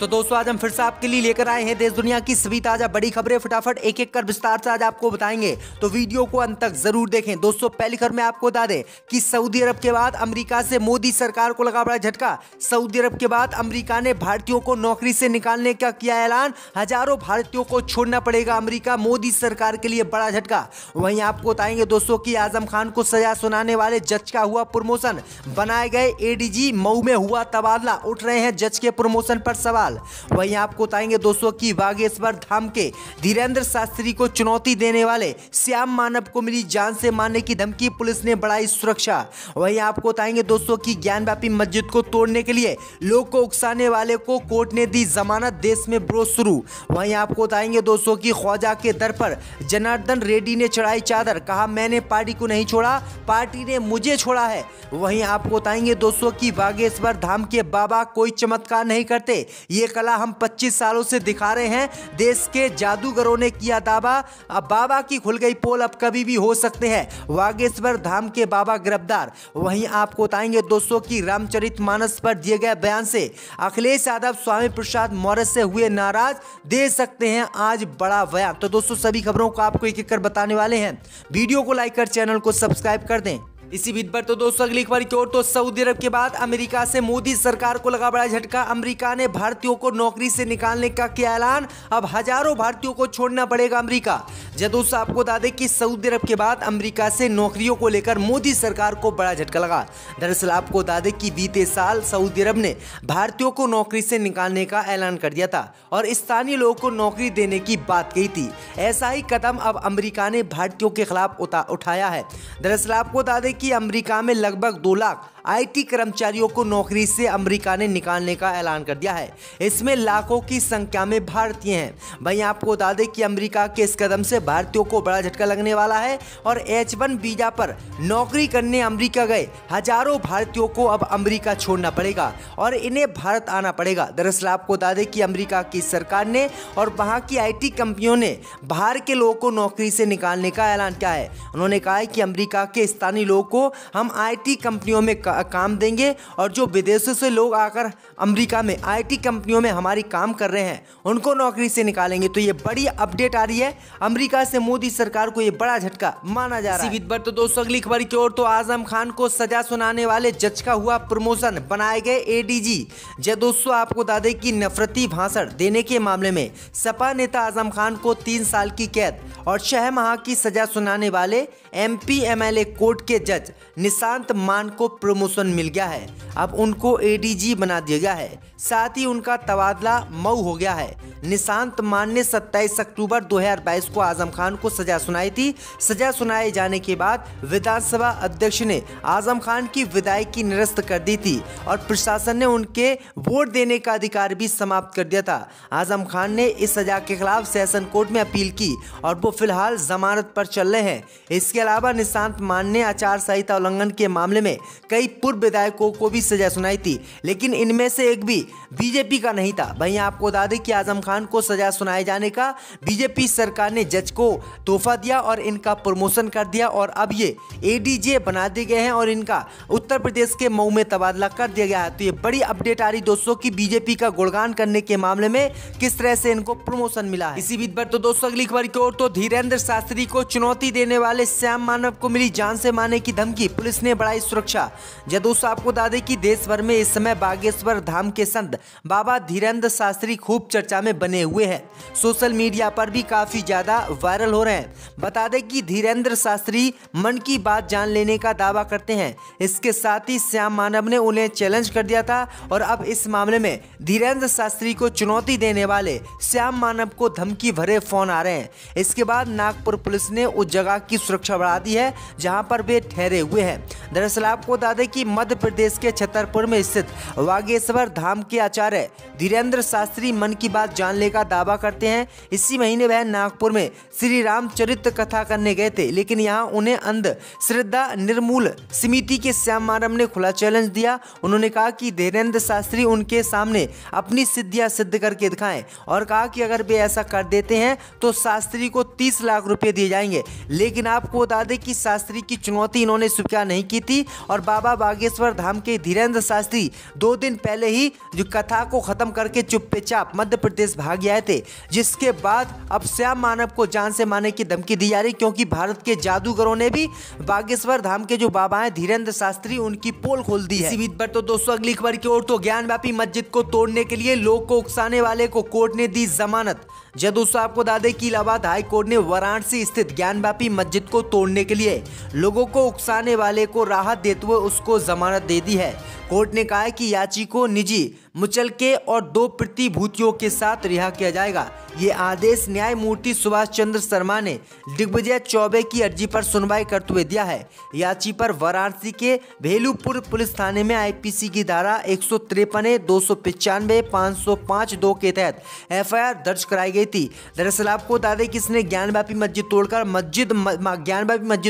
तो दोस्तों आज हम फिर से आपके लिए लेकर आए हैं देश दुनिया की सभी ताजा बड़ी खबरें। फटाफट एक एक कर विस्तार से आज आपको बताएंगे, तो वीडियो को अंत तक जरूर देखें। दोस्तों पहली खबर में आपको बता दें कि सऊदी अरब के बाद अमेरिका से मोदी सरकार को लगा बड़ा झटका। सऊदी अरब के बाद अमेरिका ने भारतीयों को नौकरी से निकालने का किया ऐलान। हजारों भारतीयों को छोड़ना पड़ेगा अमेरिका, मोदी सरकार के लिए बड़ा झटका। वहीं आपको बताएंगे दोस्तों की आजम खान को सजा सुनाने वाले जज का हुआ प्रमोशन, बनाए गए एडीजी मऊ में हुआ तबादला। उठ रहे हैं जज के प्रमोशन पर सवाल। वहीं आपको बताएंगे दोस्तों की बागेश्वर धाम के धीरेंद्र शास्त्री को चुनौती देने वाले श्याम मानव को मिली जान से मारने की धमकी, पुलिस ने बढ़ाई सुरक्षा। वहीं आपको बताएंगे दोस्तों की ज्ञानव्यापी मस्जिद को तोड़ने के लिए लोग को उकसाने वाले को कोर्ट ने दी जमानत, देश में विरोध शुरू। वहीं आपको बताएंगे दोस्तों की ख्वाजा के दर पर जनार्दन रेड्डी ने चढ़ाई चादर, कहा मैंने पार्टी को नहीं छोड़ा, पार्टी ने मुझे छोड़ा है। वहीं आपको बताएंगे दोस्तों की बागेश्वर धाम के बाबा कोई चमत्कार नहीं करते, ये कला हम 25 सालों से दिखा रहे हैं, देश के जादूगरों ने किया दावा। अब बाबा की खुल गई पोल, अब कभी भी हो सकते हैं बागेश्वर धाम के बाबा गिरफ्तार। वहीं आपको बताएंगे दोस्तों की रामचरितमानस पर दिए गए बयान से अखिलेश यादव स्वामी प्रसाद मौर्य से हुए नाराज, दे सकते हैं आज बड़ा बयान। तो दोस्तों सभी खबरों को आपको एक एक कर बताने वाले हैं, वीडियो को लाइक कर चैनल को सब्सक्राइब कर दें। इसी बीच पर तो दोस्तों अगली खबर की ओर, तो सऊदी अरब के बाद अमेरिका से मोदी सरकार को लगा बड़ा झटका। अमेरिका ने भारतीयों को नौकरी से निकालने का किया ऐलान, अब हजारों भारतीयों को छोड़ना पड़ेगा अमेरिका। दोस्तों आपको बता दें कि सऊदी अरब के बाद अमेरिका से नौकरियों को लेकर मोदी सरकार को बड़ा झटका लगा। दरअसल आपको बता दें कि बीते साल सऊदी अरब ने भारतीयों को नौकरी से निकालने का ऐलान कर दिया था और स्थानीय लोगों को नौकरी देने की बात कही थी। ऐसा ही कदम अब अमेरिका ने भारतीयों के खिलाफ उठाया है। दरअसल आपको बता दें कि अमेरिका में लगभग 2 लाख आईटी कर्मचारियों को नौकरी से अमेरिका ने निकालने का ऐलान कर दिया है। इसमें लाखों की संख्या में भारतीय हैं। वहीं आपको बता दें कि अमेरिका के इस कदम से भारतीयों को बड़ा झटका लगने वाला है और H1 वीजा पर नौकरी करने अमेरिका गए हजारों भारतीयों को अब अमेरिका छोड़ना पड़ेगा और इन्हें भारत आना पड़ेगा। दरअसल आपको बता दें कि अमेरिका की सरकार ने और वहां की आईटी कंपनियों ने बाहर के लोगों को नौकरी से निकालने का ऐलान किया है। उन्होंने कहा है कि अमेरिका के स्थानीय लोगों को हम आईटी कंपनियों में काम देंगे और जो विदेशों से लोग आकर अमेरिका में आईटी कंपनियों में हमारी काम कर रहे हैं उनको नौकरी से निकालेंगे। तो ये बड़ी अपडेट आ रही है, अमेरिका से मोदी सरकार को ये बड़ा झटका माना जा रहा है। इसी बीच तो दोस्तों अगली खबर की ओर, तो आजम खान को सजा सुनाने वाले जज का हुआ प्रमोशन, बनाए गए एडीजी। दोस्तों आपको बता दें कि नफरती भाषण देने के मामले में सपा नेता आजम खान को 3 साल की कैद और 6 माह की सजा सुनाने वाले MP MLA कोर्ट के जज निशांत मान को प्रमोशन मिल गया है। अब उनको एडीजी बना दिया गया है, साथ ही उनका तबादला मऊ हो गया है। निशांत मान ने 27 अक्टूबर 2022 को आजम खान को सजा सुनाई थी। सजा सुनाए जाने के बाद विधानसभा अध्यक्ष ने आजम खान की विदायगी निरस्त कर दी थी और प्रशासन ने उनके वोट देने का अधिकार भी समाप्त कर दिया था। आजम खान ने इस सजा के खिलाफ सेशन कोर्ट में अपील की और वो फिलहाल जमानत पर चल रहे हैं। इसके अलावा निशांत मान ने आचार संहिता उल्लंघन के मामले में कई पूर्व विधायकों को भी सजा सुनाई थी, लेकिन इनमें से एक भी बीजेपी का नहीं था। वहीं आपको बता दें कि आजम खान को सजा सुनाए जाने का बीजेपी सरकार ने जज को तोहफा दिया और इनका प्रमोशन कर दिया और अब ये एडीजे बना दिए गए हैं और इनका उत्तर प्रदेश के मऊ में तबादला कर दिया गया है। तो ये बड़ी अपडेट आ रही दोस्तों की बीजेपी का गुणगान करने के मामले में किस तरह से इनको प्रमोशन मिला है। इसी बीच पर तो दोस्तों अगली खबर की ओर, तो धीरेंद्र शास्त्री को चुनौती देने वाले श्याम मानव को मिली जान से मारने की धमकी, पुलिस ने बढ़ाई सुरक्षा। दोस्तों आपको बता दें कि देश भर में इस समय बागेश्वर धाम के संत बाबा धीरेंद्र शास्त्री खूब चर्चा में बने हुए हैं। सोशल मीडिया पर भी काफी ज्यादा वायरल हो रहे हैं। बता दें कि धीरेंद्र शास्त्री मन की बात जान लेने का दावा करते हैं। इसके साथ ही श्याम मानव ने उन्हें चैलेंज कर दिया था और अब इस मामले में धीरेंद्र शास्त्री को चुनौती देने वाले श्याम मानव को धमकी भरे फोन आ रहे हैं। इसके बाद नागपुर पुलिस ने उस जगह की सुरक्षा बढ़ा दी है जहां पर वे ठहरे हुए हैं। दरअसल आपको बता दें कि मध्य प्रदेश के छतरपुर में स्थित बागेश्वर धाम के आचार्य धीरेंद्र शास्त्री मन की बात जानने का दावा करते हैं। इसी महीने वह नागपुर में श्री रामचरित कथा करने गए थे, लेकिन यहां उन्हें अंध श्रद्धा निर्मूल समिति के श्याम मानव ने खुला चैलेंज दिया। उन्होंने कहा कि धीरेंद्र शास्त्री उनके सामने अपनी सिद्धियां सिद्ध करके दिखाएं और कहा कि अगर वे ऐसा कर देते हैं तो शास्त्री को 30 लाख रुपए दिए जाएंगे। लेकिन आपको बता दें कि शास्त्री की चुनौती इन्होंने स्वीकार नहीं की थी और बाबा बागेश्वर धाम के धीरेंद्र शास्त्री 2 दिन पहले ही जो कथा को खत्म करके चुपचाप मध्य प्रदेश भाग आए थे, जिसके बाद अब श्याम मानव को जान से मारने की धमकी दी जा रही, क्योंकि भारत के जादूगरों ने भी बागेश्वर धाम के जो बाबा हैं धीरेन्द्र शास्त्री, उनकी पोल खोल दी है। इसी बीच पर तो दोस्तों अगली खबर की ओर, तो ज्ञानव्यापी मस्जिद को तोड़ने के लिए लोग को उकसाने वाले को कोर्ट ने दी जमानत। दोस्तों आपको बता दें कि इलाहाबाद हाई कोर्ट ने वाराणसी स्थित ज्ञानव्यापी मस्जिद को तोड़ने के लिए लोगों को उकसाने वाले को राहत देते हुए उसको जमानत दे दी है। कोर्ट ने कहा है कि याची को निजी मुचलके और 2 प्रतिभूतियों के साथ रिहा किया जाएगा। ये आदेश न्यायमूर्ति सुभाष चंद्र शर्मा ने दिग्विजय चौबे की अर्जी पर सुनवाई करते हुए दिया है। याची पर वाराणसी के भेलूपुर पुलिस थाने में आईपीसी की धारा 153, 295, 505 2 के तहत एफआईआर दर्ज कराई गई थी। दरअसल आपको बता दें कि इसने ज्ञानव्यापी मस्जिद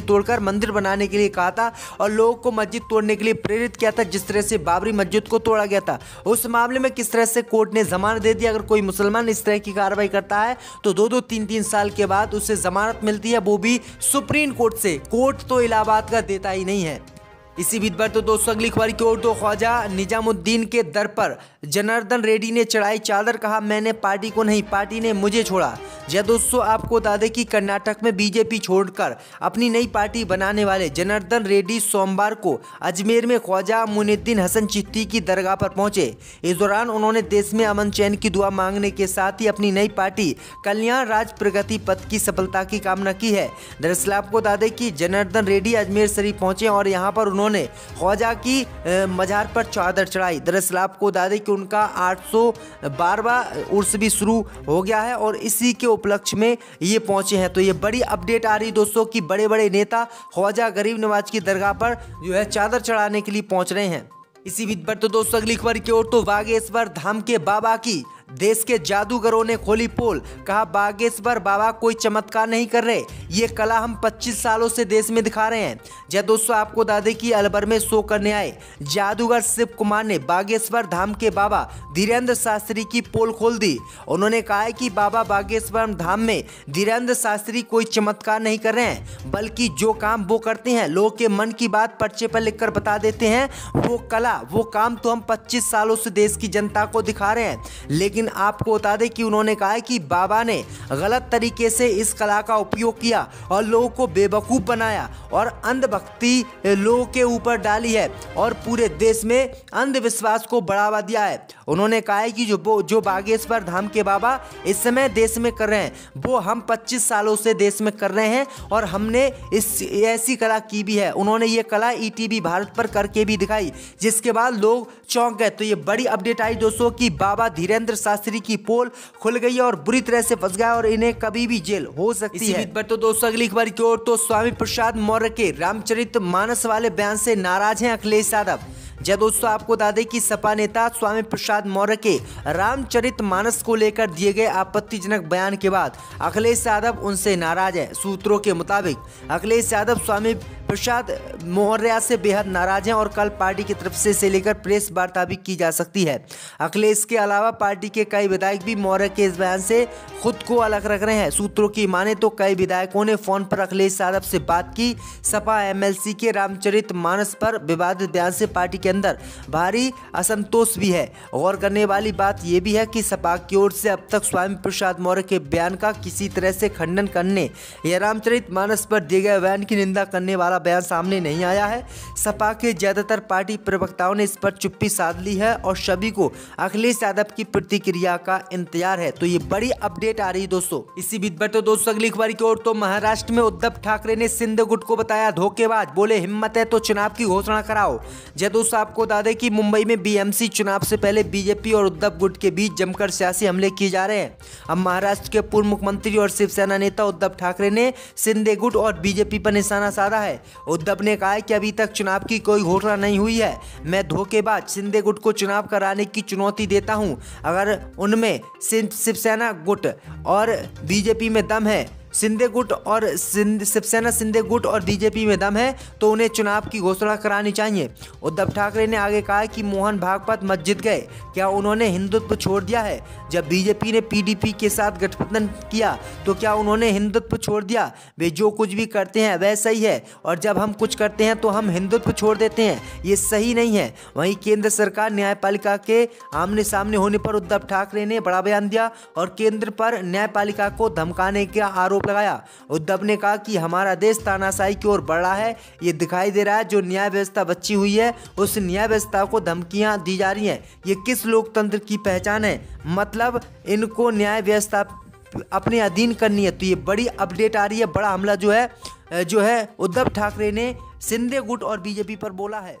तोड़कर मंदिर बनाने के लिए कहा था और लोगों को मस्जिद तोड़ने के लिए प्रेरित किया था, जिस तरह से बाबरी मस्जिद को तोड़ा गया था। उस मामले में किस तरह से कोर्ट ने जमानत दे दी। अगर कोई मुसलमान इस तरह की कार्रवाई करता है तो 2-2, 3-3 साल के बाद उसे जमानत मिलती है, वो भी सुप्रीम कोर्ट से। कोर्ट तो इलाहाबाद का देता ही नहीं है। इसी बीच पर तो दोस्तों अगली खबर की ओर, तो ख्वाजा निजामुद्दीन के दर पर जनार्दन रेड्डी ने चढ़ाई चादर, कहा मैंने पार्टी को नहीं, पार्टी ने मुझे छोड़ा। दोस्तों आपको बता दें कि कर्नाटक में बीजेपी छोड़कर अपनी नई पार्टी बनाने वाले जनार्दन रेड्डी सोमवार को अजमेर में ख्वाजा मुइनुद्दीन हसन चिश्ती की दरगाह पर पहुंचे। इस दौरान उन्होंने देश में अमन चैन की दुआ मांगने के साथ ही अपनी नई पार्टी कल्याण राज प्रगति पथ की सफलता की कामना की है। दरअसल आपको बता दें कि जनार्दन रेड्डी अजमेर शरीफ पहुंचे और यहां पर उन्होंने ख्वाजा की मजार पर चादर चढ़ाई। दरअसल आपको बता दें कि उनका 812वां उर्स भी शुरू हो गया है और इसी के उपलक्ष्य में ये पहुंचे हैं। तो ये बड़ी अपडेट आ रही दोस्तों कि बड़े बड़े नेता ख्वाजा गरीब नवाज की दरगाह पर जो है चादर चढ़ाने के लिए पहुंच रहे हैं। इसी बीच पर तो दोस्तों अगली खबर की ओर, तो बागेश्वर धाम के बाबा की देश के जादूगरों ने खोली पोल, कहा बागेश्वर बाबा कोई चमत्कार नहीं कर रहे, ये कला हम 25 सालों से देश में दिखा रहे हैं। दोस्तों आपको बता दें कि अलवर में शो करने आए जादूगर शिव कुमार ने बागेश्वर धाम के बाबा धीरेन्द्र शास्त्री की पोल खोल दी। उन्होंने कहा है कि बाबा बागेश्वर धाम में धीरेन्द्र शास्त्री कोई चमत्कार नहीं कर रहे हैं, बल्कि जो काम वो करते हैं लोगों के मन की बात पर्चे पर लिखकर बता देते हैं, वो कला वो काम तो हम 25 सालों से देश की जनता को दिखा रहे हैं। लेकिन आपको बता दें कि उन्होंने कहा है कि बाबा ने गलत तरीके से इस कला का उपयोग किया और लोगों को बेवकूफ बनाया और अंधभक्ति लोगों के ऊपर डाली है और पूरे देश में अंधविश्वास को बढ़ावा दिया है। उन्होंने कहा है कि जो बागेश्वर धाम के बाबा इस समय देश में कर रहे हैं वो हम 25 सालों से देश में कर रहे हैं और हमने ऐसी कला की भी है। उन्होंने ये कला ईटीवी भारत पर करके भी दिखाई, जिसके बाद लोग चौंक गए। तो ये बड़ी अपडेट आई दोस्तों कि बाबा धीरेन्द्र शास्त्री की पोल खुल गई और बुरी तरह से फंस गया और इन्हें कभी भी जेल हो सकती है। पर तो दोस्तों अगली खबर की ओर, तो स्वामी प्रसाद मौर्य के रामचरितमानस वाले बयान से नाराज हैं अखिलेश यादव। दोस्तों आपको बता दें कि सपा नेता स्वामी प्रसाद मौर्य के रामचरितमानस को लेकर दिए गए आपत्तिजनक बयान के बाद अखिलेश यादव उनसे नाराज है। सूत्रों के मुताबिक अखिलेश यादव स्वामी प्रसाद मौर्य से बेहद नाराज हैं और कल पार्टी की तरफ से इसे लेकर प्रेस वार्ता भी की जा सकती है। अखिलेश के अलावा पार्टी के कई विधायक भी मौर्य के इस बयान से खुद को अलग रख रहे हैं। सूत्रों की माने तो कई विधायकों ने फोन पर अखिलेश यादव से बात की। सपा एमएलसी के रामचरितमानस पर विवादित बयान से पार्टी के अंदर भारी असंतोष भी है। गौर करने वाली बात यह भी है कि सपा की ओर से अब तक स्वामी प्रसाद मौर्य के बयान का किसी तरह से खंडन करने या रामचरितमानस पर दिए गए बयान की निंदा करने वाला बयान सामने नहीं आया है। सपा के ज्यादातर पार्टी प्रवक्ताओं ने इस पर चुप्पी साध ली है और सभी को अखिलेश यादव की प्रतिक्रिया का इंतजार है। तो ये बड़ी अपडेट आ रही दोस्तों। इसी बीच पर तो दोस्तों अगली खबर की ओर, तो महाराष्ट्र में उद्धव ठाकरे ने शिंदे गुट को बताया धोखेबाज, बोले हिम्मत है तो चुनाव की घोषणा कराओ। दोस्तों आपको बता दें कि मुंबई में बीएमसी चुनाव से पहले बीजेपी और उद्धव गुट के बीच जमकर सियासी हमले किए जा रहे हैं। अब महाराष्ट्र के पूर्व मुख्यमंत्री और शिवसेना नेता उद्धव ठाकरे ने शिंदे गुट और बीजेपी पर निशाना साधा है। उद्धव ने कहा है कि अभी तक चुनाव की कोई घोषणा नहीं हुई है। मैं धोखेबाज शिंदे गुट को चुनाव कराने की चुनौती देता हूं। अगर उनमें शिवसेना गुट और बीजेपी में दम है शिंदे गुट और शिवसेना शिंदे गुट और बीजेपी में दम है तो उन्हें चुनाव की घोषणा करानी चाहिए। उद्धव ठाकरे ने आगे कहा कि मोहन भागवत मस्जिद गए, क्या उन्होंने हिंदुत्व छोड़ दिया है? जब बीजेपी ने पीडीपी के साथ गठबंधन किया तो क्या उन्होंने हिंदुत्व छोड़ दिया? वे जो कुछ भी करते हैं वह सही है, और जब हम कुछ करते हैं तो हम हिंदुत्व छोड़ देते हैं, ये सही नहीं है। वहीं केंद्र सरकार न्यायपालिका के आमने सामने होने पर उद्धव ठाकरे ने बड़ा बयान दिया और केंद्र पर न्यायपालिका को धमकाने का आरोप लगाया। उद्धव ने कहा कि हमारा देश तानाशाही की ओर बढ़ रहा है, ये दिखाई दे रहा है। जो न्याय व्यवस्था बची हुई है उस न्याय व्यवस्था को धमकियां दी जा रही हैं। ये किस लोकतंत्र की पहचान है? मतलब इनको न्याय व्यवस्था अपने अधीन करनी है। तो ये बड़ी अपडेट आ रही है, बड़ा हमला जो है उद्धव ठाकरे ने शिंदे गुट और बीजेपी पर बोला है।